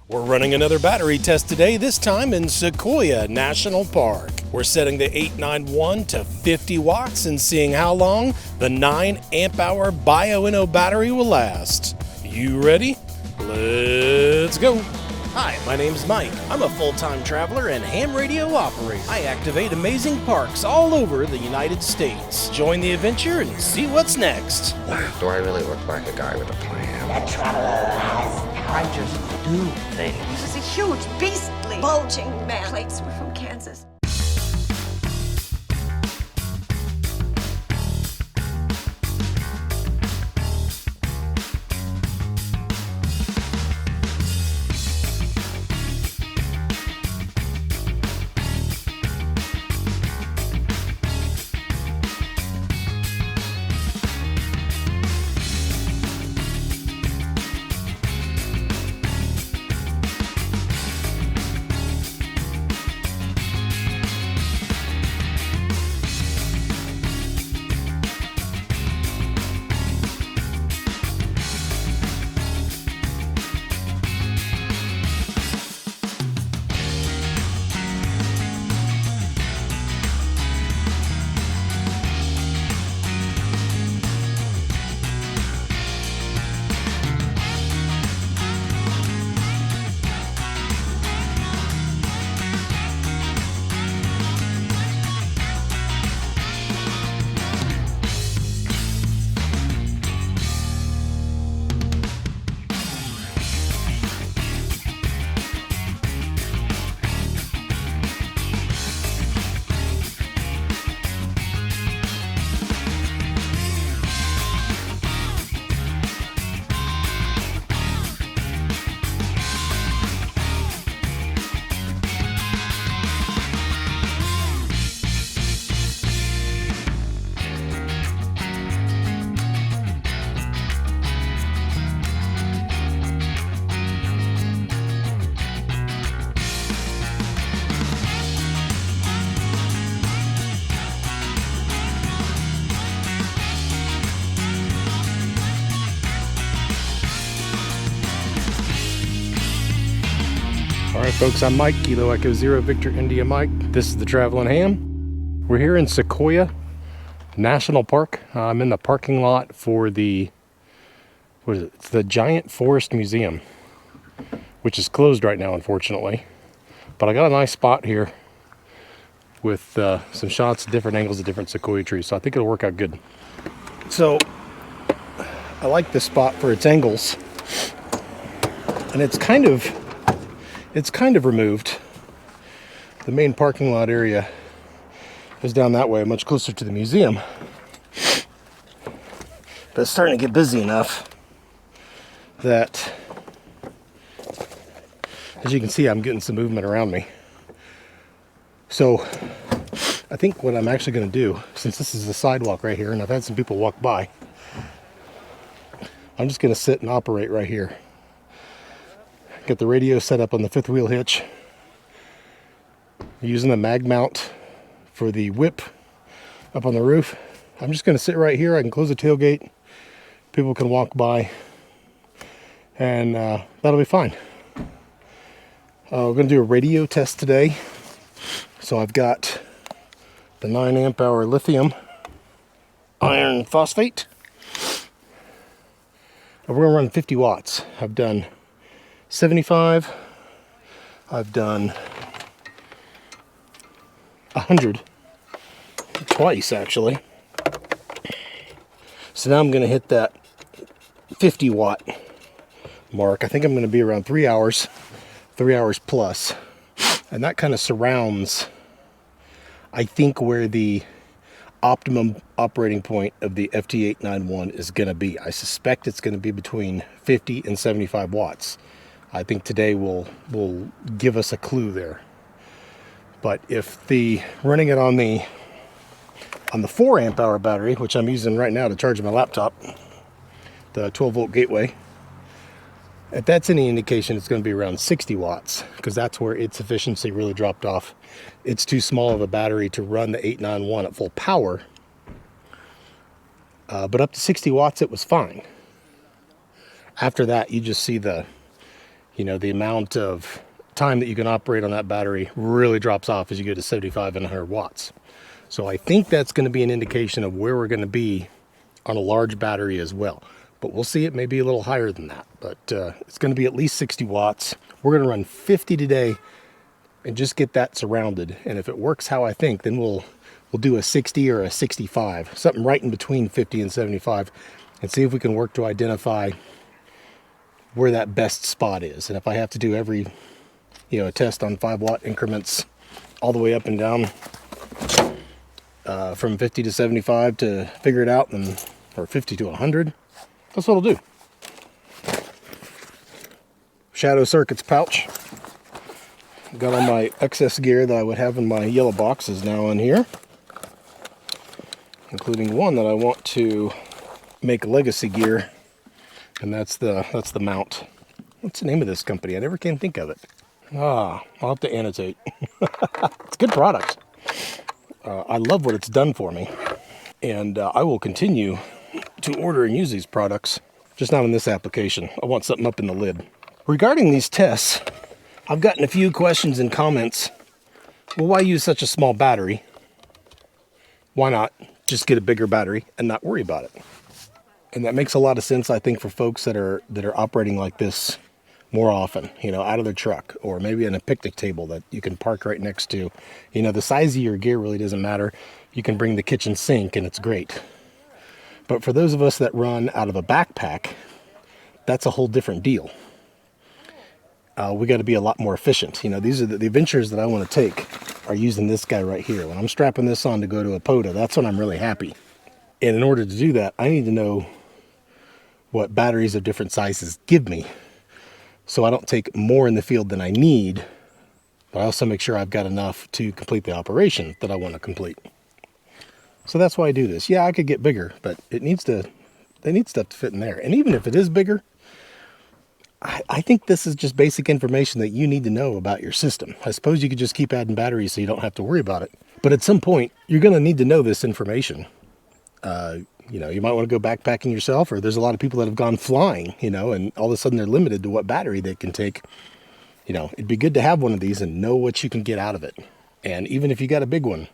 We're running another battery test today, this time in Sequoia National Park. We're setting the 891 to 50 watts and seeing how long the 9 amp hour Bioenno battery will last. You ready? Let's go! Hi, my name's Mike. I'm a full-time traveler and ham radio operator. I activate amazing parks all over the United States. Join the adventure and see what's next. Wow, do I really look like a guy with a plan? That traveler has I just do things. This is a huge, beastly, bulging man. Plates were from Kansas. Alright folks, I'm Mike, Kilo Echo Zero Victor India Mike. This is the Travelin Ham. We're here in Sequoia National Park. I'm in the parking lot for the, what is it? It's the Giant Forest Museum, which is closed right now unfortunately. But I got a nice spot here with some shots at different angles of different sequoia trees, so I think it'll work out good. So I like this spot for its angles, and it's kind of removed. The main parking lot area is down that way, much closer to the museum. But it's starting to get busy enough that, as you can see, I'm getting some movement around me. So I think what I'm actually going to do, since this is the sidewalk right here, and I've had some people walk by, I'm just going to sit and operate right here. Get the radio set up on the fifth wheel hitch. Using the mag mount for the whip up on the roof. I'm just going to sit right here. I can close the tailgate. People can walk by. And that'll be fine. We're going to do a radio test today. So I've got the 9 amp hour lithium iron phosphate. And we're going to run 50 watts. I've done 75, I've done 100, twice actually. So now I'm going to hit that 50 watt mark. I think I'm going to be around 3 hours plus. And that kind of surrounds, I think, where the optimum operating point of the FT-891 is going to be. I suspect it's going to be between 50 and 75 watts. I think today will give us a clue there. But if running it on the 4 amp hour battery, which I'm using right now to charge my laptop, the 12 volt gateway, if that's any indication, it's going to be around 60 watts, because that's where its efficiency really dropped off. It's too small of a battery to run the 891 at full power. But up to 60 watts, it was fine. After that, you just see you know, the amount of time that you can operate on that battery really drops off as you go to 75 and 100 watts. So I think that's going to be an indication of where we're going to be on a large battery as well. But we'll see, it may be a little higher than that. But it's going to be at least 60 watts. We're going to run 50 today and just get that surrounded. And if it works how I think, then we'll do a 60 or a 65, something right in between 50 and 75, and see if we can work to identify where that best spot is. And if I have to do every, you know, a test on 5-watt increments all the way up and down from 50 to 75 to figure it out, then, or 50 to 100, that's what I'll do. Shadow circuits pouch. Got all my excess gear that I would have in my yellow boxes now in here, including one that I want to make legacy gear, and that's the mount. What's the name of this company? I never can think of it. I'll have to annotate. It's a good product. I love what it's done for me, and I will continue to order and use these products, just not in this application. I want something up in the lid. Regarding these tests, I've gotten a few questions and comments. Well, why use such a small battery? Why not just get a bigger battery and not worry about it? And that makes a lot of sense, I think, for folks that are operating like this more often, you know, out of their truck, or maybe in a picnic table that you can park right next to. You know, the size of your gear really doesn't matter. You can bring the kitchen sink and it's great. But for those of us that run out of a backpack, that's a whole different deal. We got to be a lot more efficient. You know, these are the adventures that I want to take are using this guy right here. When I'm strapping this on to go to a POTA, that's when I'm really happy. And in order to do that, I need to know what batteries of different sizes give me, so I don't take more in the field than I need, but I also make sure I've got enough to complete the operation that I want to complete. So that's why I do this. Yeah, I could get bigger, but they need stuff to fit in there. And even if it is bigger, I think this is just basic information that you need to know about your system. I suppose you could just keep adding batteries so you don't have to worry about it. But at some point, you're going to need to know this information. You know, you might want to go backpacking yourself, or there's a lot of people that have gone flying, you know, and all of a sudden they're limited to what battery they can take. You know, it'd be good to have one of these and know what you can get out of it. And even if you got a big one,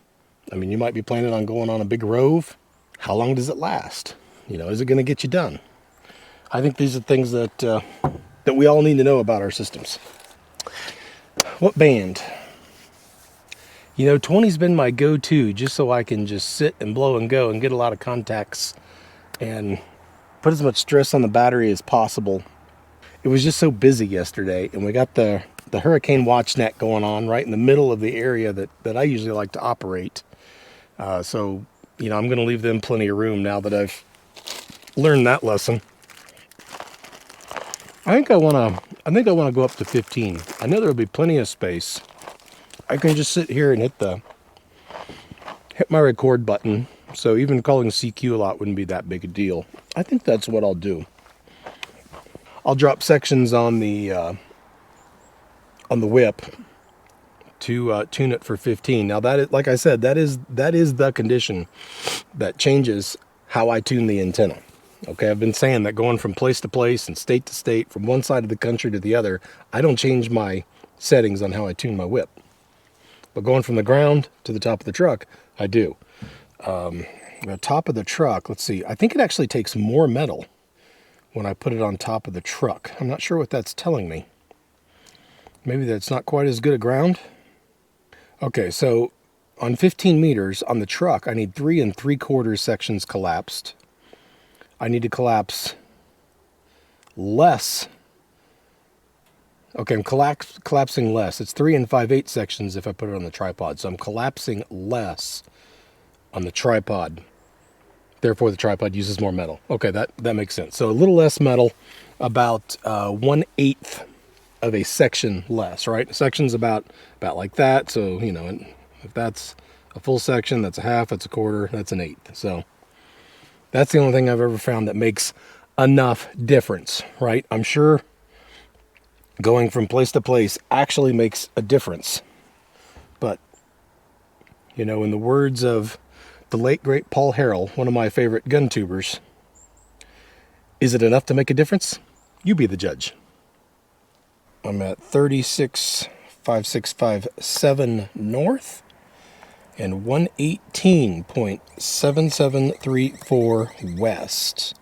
I mean, you might be planning on going on a big rove. How long does it last? You know, is it going to get you done? I think these are things that we all need to know about our systems. What band? You know, 20's been my go-to, just so I can just sit and blow and go and get a lot of contacts and put as much stress on the battery as possible. It was just so busy yesterday, and we got the hurricane watch net going on right in the middle of the area that I usually like to operate. So, you know, I'm going to leave them plenty of room now that I've learned that lesson. I think I want to go up to 15. I know there'll be plenty of space. I can just sit here and hit my record button. So even calling CQ a lot wouldn't be that big a deal. I think that's what I'll do. I'll drop sections on the whip to tune it for 15. Now that is, like I said, that is the condition that changes how I tune the antenna. Okay, I've been saying that going from place to place and state to state, from one side of the country to the other, I don't change my settings on how I tune my whip. But going from the ground to the top of the truck, I do. The top of the truck, let's see, I think it actually takes more metal when I put it on top of the truck. I'm not sure what that's telling me. Maybe that's not quite as good a ground. Okay, so on 15 meters on the truck, I need 3 3/4 sections collapsed. I need to collapse less. Okay, I'm collapsing less. It's 3 5/8 sections if I put it on the tripod. So I'm collapsing less on the tripod. Therefore, the tripod uses more metal. Okay, that makes sense. So a little less metal, about 1/8 of a section less, right? A section's about like that. So, you know, if that's a full section, that's a half, that's a quarter, that's an eighth. So that's the only thing I've ever found that makes enough difference, right? I'm sure going from place to place actually makes a difference. But, you know, in the words of the late, great Paul Harrell, one of my favorite gun tubers, is it enough to make a difference? You be the judge. I'm at 36.5657 north and 118.7734 west,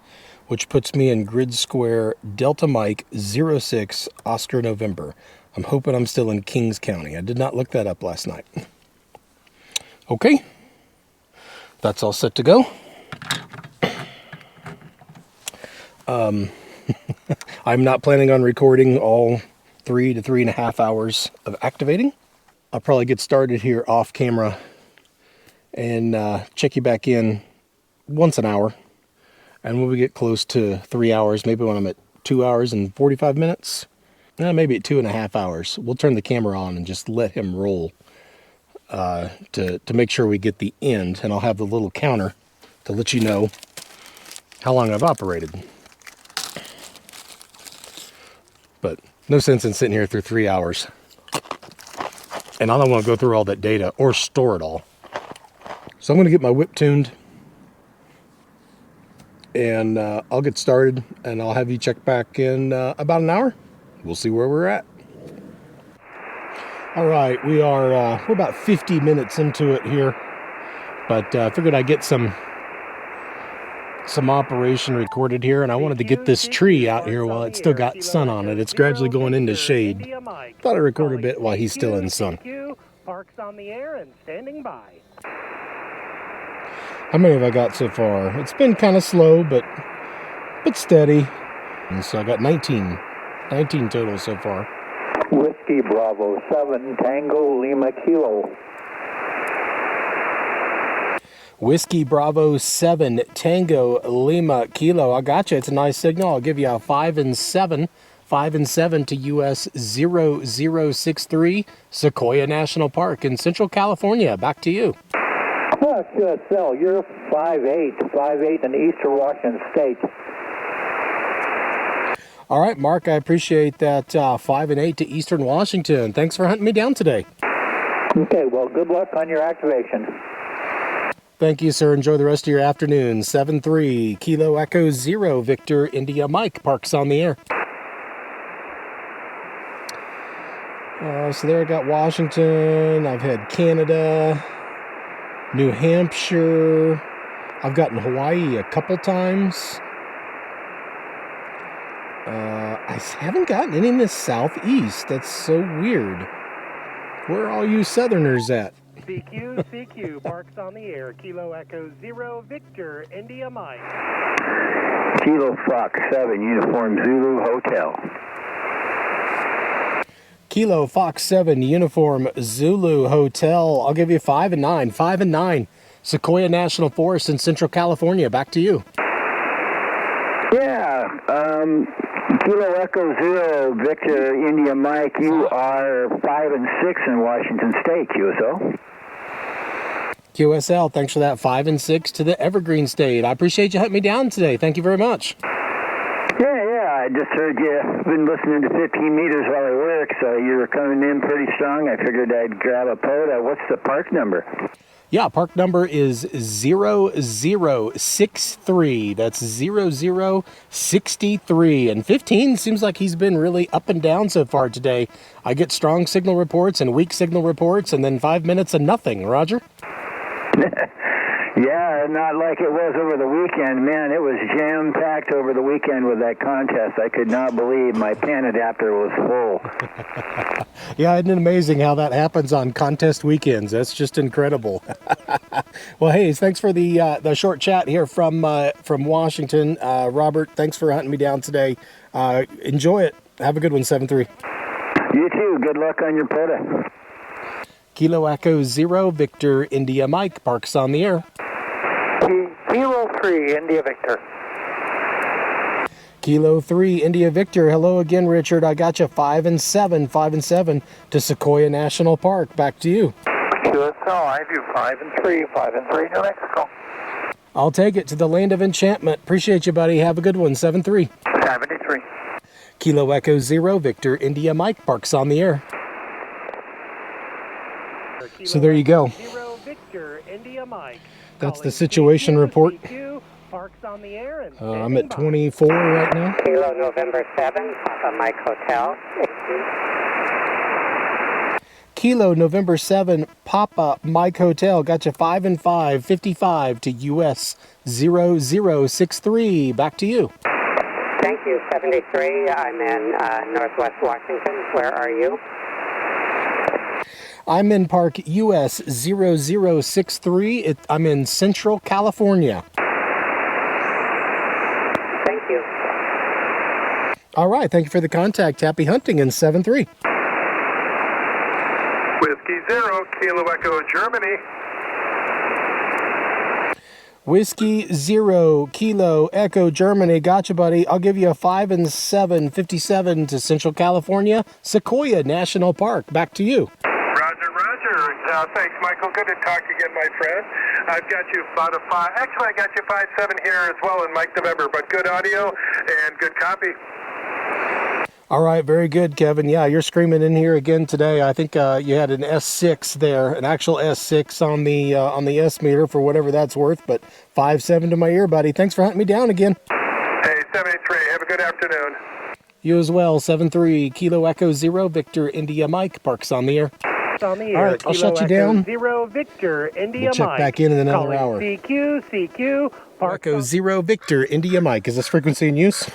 which puts me in grid square Delta Mike 06 Oscar November. I'm hoping I'm still in Kings County. I did not look that up last night. Okay, that's all set to go. I'm not planning on recording all 3 to 3.5 hours of activating. I'll probably get started here off camera and check you back in once an hour. And when we get close to 3 hours, maybe when I'm at 2 hours and 45 minutes, maybe at 2.5 hours, we'll turn the camera on and just let him roll to make sure we get the end. And I'll have the little counter to let you know how long I've operated. But no sense in sitting here through 3 hours. And I don't want to go through all that data or store it all. So I'm going to get my whip tuned. And I'll get started. And I'll have you check back in about an hour. We'll see where we're at. All right. We're about 50 minutes into it here. But I figured I'd get some operation recorded here, and I wanted to get this tree out here while it's still got sun on it. It's gradually going into shade. Thought I'd record a bit while he's still in sun. Parks on the air and standing by. How many have I got so far? It's been kind of slow, but steady. And so I got 19 total so far. Whiskey Bravo 7 Tango Lima Kilo. Whiskey Bravo 7 Tango Lima Kilo. I got you. It's a nice signal. I'll give you a 5 and 7. 5 and 7 to US 0063 Sequoia National Park in Central California. Back to you. Oh, QSL, you're 5'8" in Eastern Washington State. All right, Mark, I appreciate that 5 and 8 to Eastern Washington. Thanks for hunting me down today. Okay, well, good luck on your activation. Thank you, sir. Enjoy the rest of your afternoon. 7-3, Kilo Echo 0, Victor, India Mike, Parks on the air. So there I got Washington. I've had Canada, New Hampshire. I've gotten Hawaii a couple times. I haven't gotten any in the southeast. That's so weird. Where are all you southerners at? CQ, Parks on the air, Kilo Echo 0, Victor, India Mike. Kilo Fox 7 Uniform Zulu Hotel. Kilo Fox 7 Uniform Zulu Hotel. I'll give you 5 and 9. 5 and 9. Sequoia National Forest in Central California. Back to you. Yeah, Kilo Echo 0, Victor, India Mike, you are 5 and 6 in Washington State, QSO. QSL, thanks for that 5 and 6 to the Evergreen State. I appreciate you hunting me down today. Thank you very much. Yeah, I just heard you've been listening to 15 meters while I work, so you were coming in pretty strong. I figured I'd grab a POTA. What's the park number? Yeah, park number is 0063. That's 0063. And 15 seems like he's been really up and down so far today. I get strong signal reports and weak signal reports, and then 5 minutes of nothing. Roger? Yeah, not like it was over the weekend. Man, it was jam-packed over the weekend with that contest. I could not believe my pan adapter was full. Yeah, isn't it amazing how that happens on contest weekends? That's just incredible. Well, hey, thanks for the short chat here from Washington. Robert, thanks for hunting me down today. Enjoy it. Have a good one, 7-3. You too. Good luck on your POTA. Kilo Echo 0, Victor, India Mike, Parks on the air. Kilo 3, India Victor. Kilo 3, India Victor. Hello again, Richard. I got you 5 and 7, 5 and 7 to Sequoia National Park. Back to you. QSL, I do 5 and 3, 5 and 3, New Mexico. I'll take it to the land of enchantment. Appreciate you, buddy. Have a good one, 7-3. 73. Kilo Echo 0, Victor, India Mike, Parks on the air. So there you go. That's the situation report. I'm at 24 right now. Kilo November 7, Papa Mike Hotel, Rockin. Kilo November 7 Papa Mike Hotel got you 5 and 5, 55 to US 0063. Back to you. Thank you, 73. I'm in Northwest Washington. Where are you? I'm in Park US 0063. I'm in Central California. Thank you. All right, thank you for the contact. Happy hunting in 7-3. Whiskey 0, Kilo Echo, Germany. Whiskey 0, Kilo Echo, Germany. Gotcha, buddy. I'll give you a 5 and 7, 57 to Central California, Sequoia National Park. Back to you. Roger, Roger. Thanks, Michael. Good to talk again, my friend. I've got you about a 5. Actually, I got you 5-7 here as well in Mike November, but good audio and good copy. All right, very good, Kevin. Yeah, you're screaming in here again today. I think you had an S6 there, an actual S6 on the S meter for whatever that's worth, but 5-7 to my ear, buddy. Thanks for hunting me down again. Hey, 73. Have a good afternoon. You as well. 7-3, Kilo Echo 0, Victor India Mike. Parks on the air. On the air. All right, I'll Kilo shut you Echo down. 0, Victor, India We'll check Mike. back in another Calling hour. CQ, Echo 0, Victor India Mike. Is this frequency in use?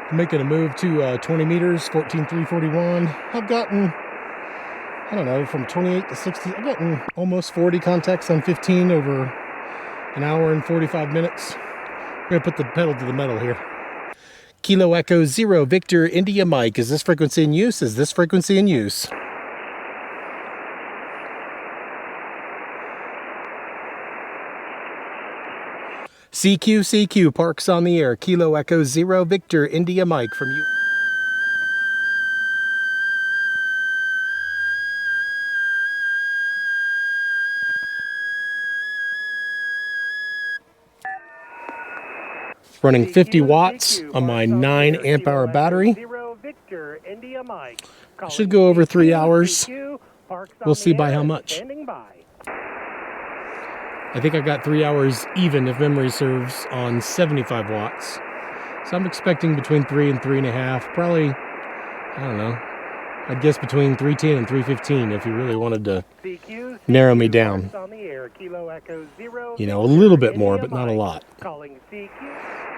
I'm making a move to 20 meters, 14,341. I've gotten, I don't know, from 28 to 60. I've gotten almost 40 contacts on 15 over an hour and 45 minutes. I'm going to put the pedal to the metal here. Kilo Echo 0, Victor India Mike. Is this frequency in use? Is this frequency in use? CQ, Parks on the air. Kilo Echo 0, Victor India Mike from you. Running 50 watts on my 9 amp hour battery. Should go over 3 hours. We'll see by how much. I think I got 3 hours even if memory serves on 75 watts. So I'm expecting between 3 and 3.5. Probably, I don't know. I'd guess between 310 and 315 if you really wanted to narrow me down. You know, a little bit more, but not a lot.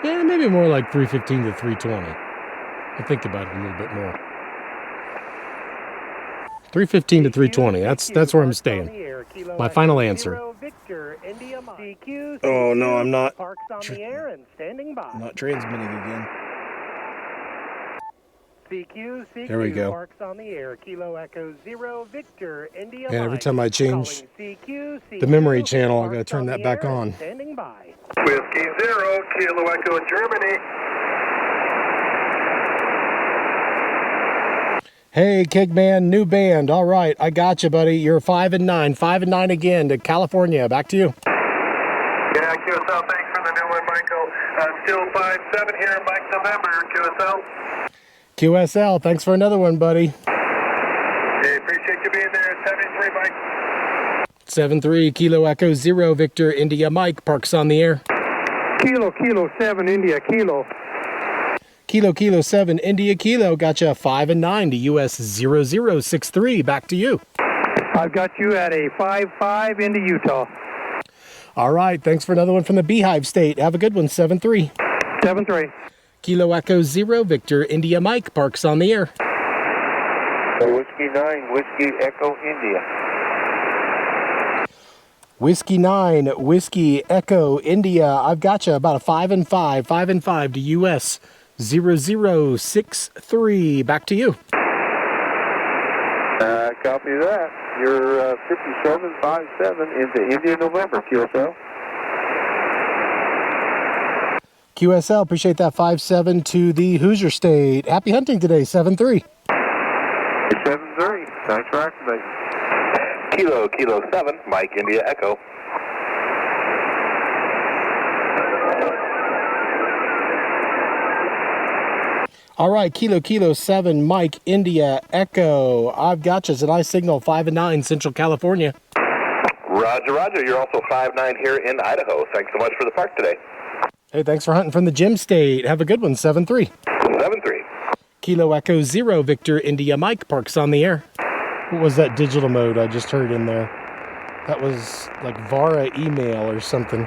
Yeah, maybe more like 315 to 320. I think about it a little bit more. 315 to 320. That's where I'm staying. My final answer. Oh no, I'm not. I'm not transmitting again. There we go. And every time I change the memory channel, I gotta turn that back on. Whiskey 0, Kilo Echo, Germany. Hey, Kegman, new band. All right, I got you, buddy. You're 5 and 9. 5 and 9 again to California. Back to you. Yeah, QSL, thanks for the new one, Michael. Still 5-7 here, Mike November, QSL. QSL, thanks for another one, buddy. Hey, appreciate you being there. 7-3, Mike. 7-3, Kilo Echo 0, Victor India Mike. Parks on the air. Kilo 7, India, Kilo. Kilo 7, India Kilo. Gotcha 5 and 9 to US 0063. Back to you. I've got you at a 5-5 into Utah. All right, thanks for another one from the Beehive State. Have a good one, 7-3. 7-3. Kilo Echo 0, Victor India Mike. Parks on the air. Whiskey 9, Whiskey Echo, India. Whiskey 9, Whiskey Echo India. I've gotcha about a 5 and 5. 5 and 5 to US 0063. Back to you. Copy that. You're 57-5-7 into India November, QSL. QSL, appreciate that 5-7 to the Hoosier State. Happy hunting today, 7-3. 7-3. Thanks for activating. Kilo 7, Mike India Echo. All right, Kilo 7, Mike India Echo. I've gotcha. It's a nice signal, 5 and 9, Central California. Roger. You're also 5-9 here in Idaho. Thanks so much for the park today. Hey, thanks for hunting from the Gym State. Have a good one, 7-3. 7-3. Kilo Echo 0 Victor India Mike parks on the air. What was that digital mode I just heard in there? That was like Vara email or something.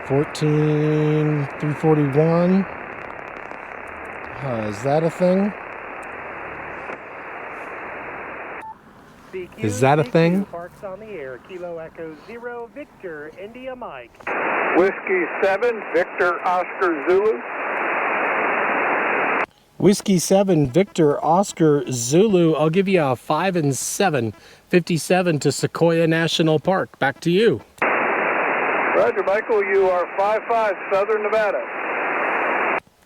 14341. Is that a thing? Is that a thing? Parks on the air. Kilo Echo 0 Victor India Mike. Whiskey 7, Victor Oscar Zulu. Whiskey 7 Victor Oscar Zulu. I'll give you a 5 and 7. 57 to Sequoia National Park. Back to you. Roger, Michael, you are 55 Southern Nevada.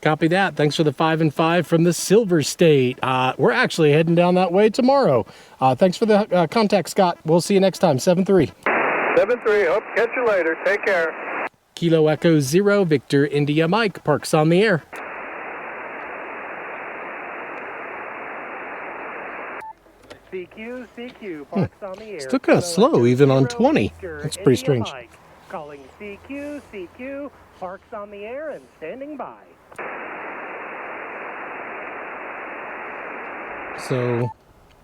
Copy that. Thanks for the 5 and 5 from the Silver State. We're actually heading down that way tomorrow. Thanks for the contact, Scott. We'll see you next time. 7-3. 7-3, hope to catch you later. Take care. Kilo Echo 0 Victor India Mike parks on the air. CQ parks on the air. Still kind of slow even on 20. That's pretty strange. Calling CQ parks on the air and standing by. So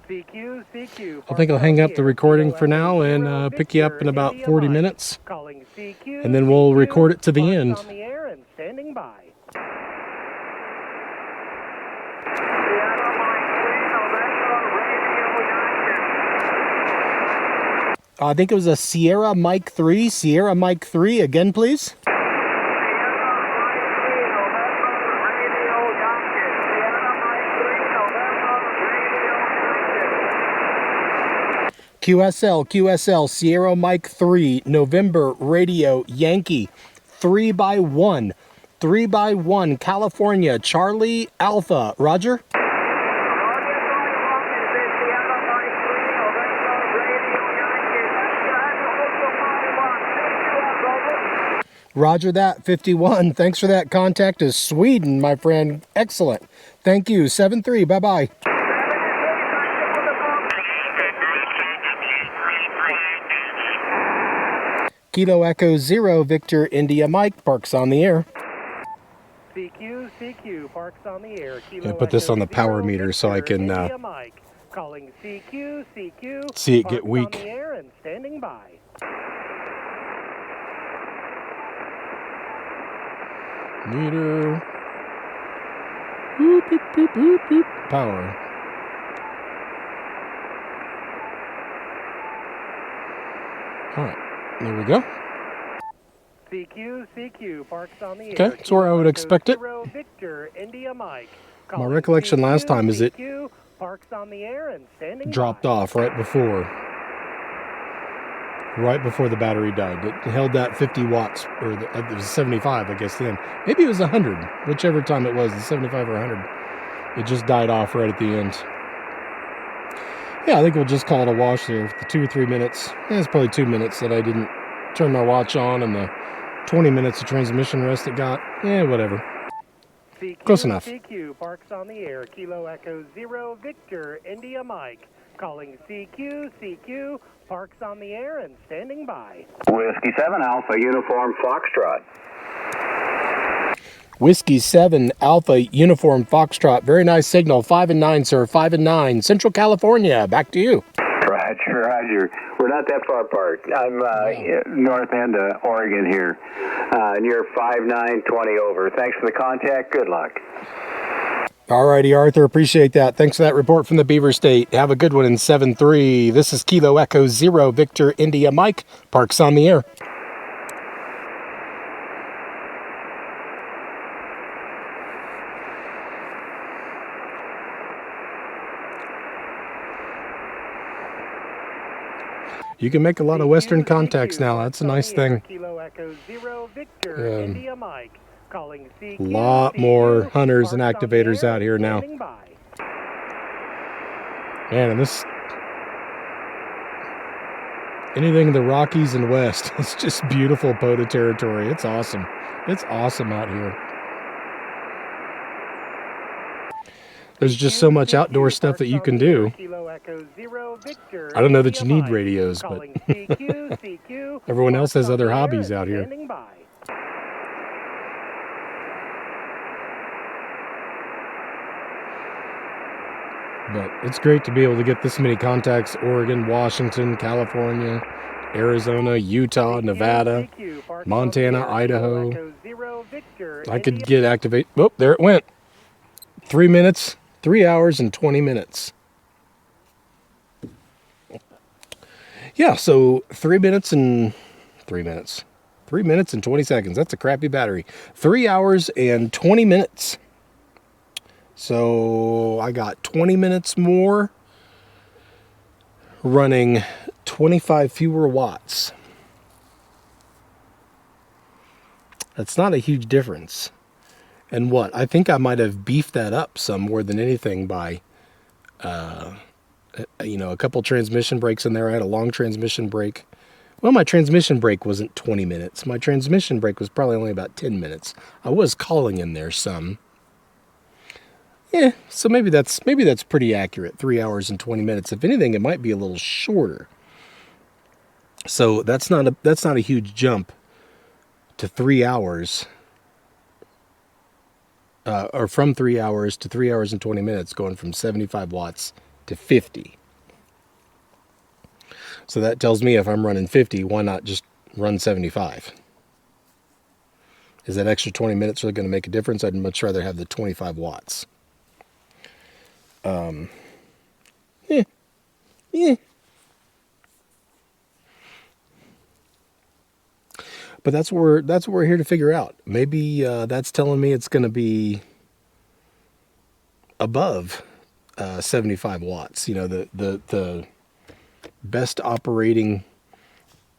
CQ I think I'll hang up the recording for now and pick you up in about 40 minutes. Calling CQ, And then we'll record it to the end. on the air and standing by. I think it was a Sierra Mike 3. Sierra Mike 3 again, please. QSL, Sierra Mike 3, November Radio Yankee, 3x1, 3x1, California, Charlie Alpha, Roger? Roger that, 51. Thanks for that contact to Sweden, my friend. Excellent. Thank you. 7-3. Bye-bye. Kilo Echo 0 Victor India Mike parks on the air. CQ parks on the air. I'm gonna put this on the power meter so I can Calling CQ see it get weak. on the air and standing by. Meter. Boop, boop, boop, boop, boop. Power. All right, there we go. CQ parks on the air. Okay, that's where I would expect it. Victor India Mike. My recollection last time is it parks on the air and standing dropped by. off right before the battery died. It held that 50 watts, or it was 75, I guess then. Maybe it was 100, whichever time it was, the 75 or 100. It just died off right at the end. Yeah, I think we'll just call it a wash there for the 2 or 3 minutes. It's probably 2 minutes that I didn't turn my watch on, and the 20 minutes of transmission rest it got. Yeah, whatever. Close enough. CQ parks on the air. Kilo Echo 0 Victor India Mike. Calling CQ parks on the air and standing by. Whiskey 7 Alpha Uniform Foxtrot. Whiskey 7 Alpha Uniform Foxtrot. Very nice signal. 5 and 9, sir. 5 and 9. Central California. Back to you. Roger. We're not that far apart. I'm north end of Oregon here. And you're 5920 over. Thanks for the contact. Good luck. All righty, Arthur. Appreciate that. Thanks for that report from the Beaver State. Have a good one in 7-3. This is Kilo Echo 0 Victor India Mike. Parks on the air. You can make a lot of Western contacts now. That's a nice thing. A lot more hunters and activators out here now. Man, and this... anything in the Rockies and West, it's just beautiful POTA territory. It's awesome. It's awesome out here. There's just so much outdoor stuff that you can do. I don't know that you need radios, but everyone else has other hobbies out here. But it's great to be able to get this many contacts: Oregon, Washington, California, Arizona, Utah, Nevada, Montana, Idaho. I could get activate. Oh, there it went. 3 minutes, 3 hours and 20 minutes. Yeah, so 3 minutes and 20 seconds. That's a crappy battery. 3 hours and 20 minutes. So I got 20 minutes more running 25 fewer watts. That's not a huge difference. And what? I think I might have beefed that up some more than anything by, a couple transmission breaks in there. I had a long transmission break. Well, my transmission break wasn't 20 minutes. My transmission break was probably only about 10 minutes. I was calling in there some. Yeah, so maybe that's pretty accurate. 3 hours and 20 minutes. If anything, it might be a little shorter. So that's not a huge jump to 3 hours. Or from 3 hours to 3 hours and 20 minutes, going from 75 watts to 50. So that tells me if I'm running 50, why not just run 75? Is that extra 20 minutes really going to make a difference? I'd much rather have the 25 watts. Yeah. But that's what we're here to figure out. Maybe that's telling me it's going to be above 75 watts. You know, the best operating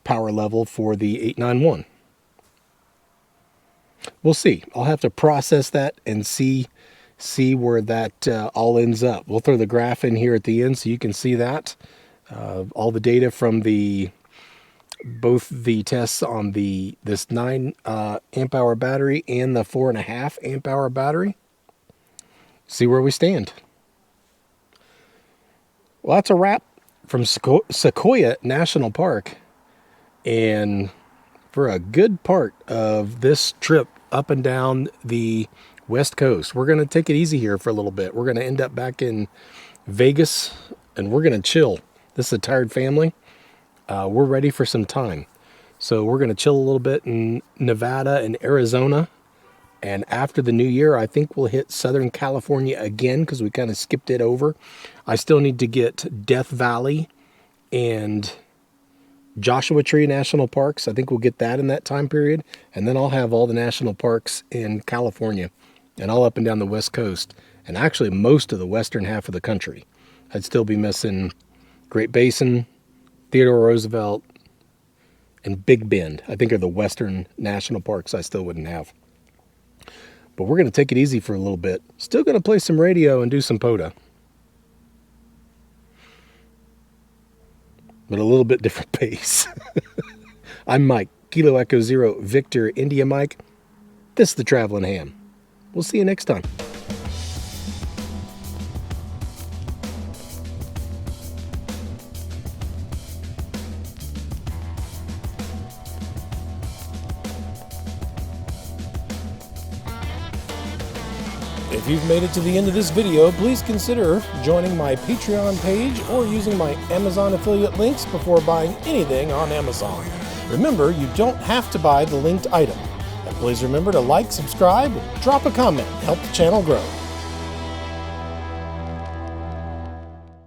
power level for the 891. We'll see. I'll have to process that and see where that all ends up. We'll throw the graph in here at the end so you can see that. All the data from both the tests on this 9 amp hour battery and the 4.5 amp hour battery. See where we stand. Well, that's a wrap from Sequoia National Park, and for a good part of this trip up and down the West Coast. We're going to take it easy here for a little bit. We're going to end up back in Vegas, and we're going to chill. This is a tired family. We're ready for some time. So we're going to chill a little bit in Nevada and Arizona. And after the new year, I think we'll hit Southern California again because we kind of skipped it over. I still need to get Death Valley and Joshua Tree National Parks. I think we'll get that in that time period. And then I'll have all the national parks in California and all up and down the West Coast. And actually most of the western half of the country. I'd still be missing Great Basin, Theodore Roosevelt, and Big Bend, I think, are the western national parks I still wouldn't have. But we're going to take it easy for a little bit. Still going to play some radio and do some POTA. But a little bit different pace. I'm Mike, Kilo Echo Zero, Victor, India Mike. This is the Travelin' Ham. We'll see you next time. If you've made it to the end of this video, please consider joining my Patreon page or using my Amazon affiliate links before buying anything on Amazon. Remember, you don't have to buy the linked item. And please remember to like, subscribe, and drop a comment. Help the channel grow.